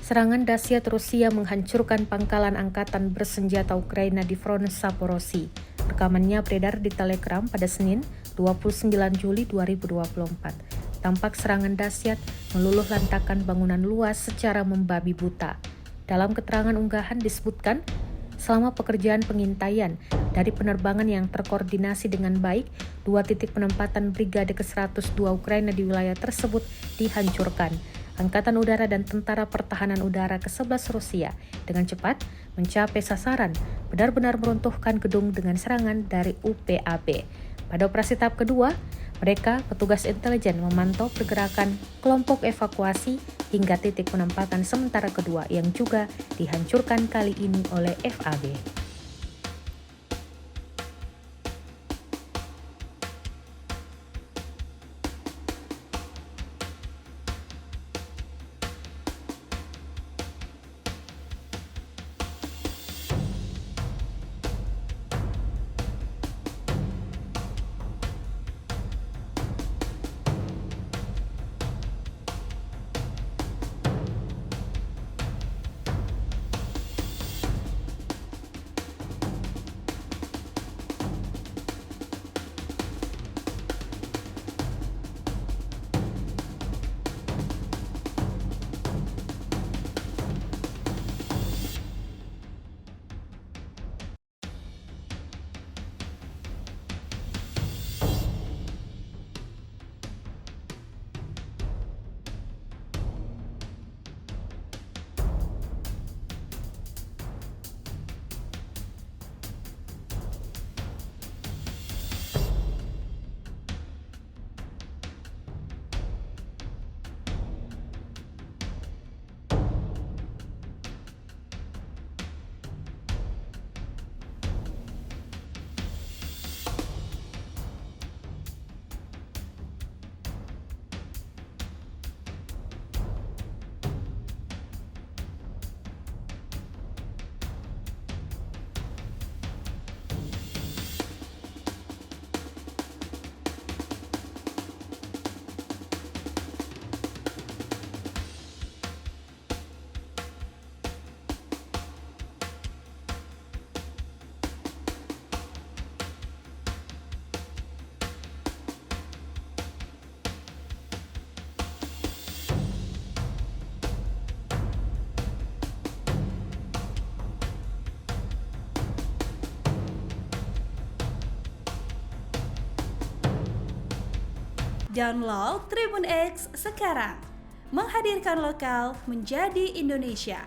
Serangan dahsyat Rusia menghancurkan pangkalan angkatan bersenjata Ukraina di front Zaporozhye. Rekamannya beredar di Telegram pada Senin, 29 Juli 2024. Tampak serangan dahsyat meluluh lantakan bangunan luas secara membabi buta. Dalam keterangan unggahan disebutkan, selama pekerjaan pengintaian dari penerbangan yang terkoordinasi dengan baik, 2 titik penempatan Brigade ke-102 Ukraina di wilayah tersebut dihancurkan. Angkatan Udara dan Tentara Pertahanan Udara ke-11 Rusia dengan cepat mencapai sasaran, benar-benar meruntuhkan gedung dengan serangan dari UPAB. Pada operasi tahap kedua, mereka, petugas intelijen, memantau pergerakan kelompok evakuasi hingga titik penempatan sementara kedua yang juga dihancurkan kali ini oleh FAB. Download Tribun X sekarang, menghadirkan lokal menjadi Indonesia.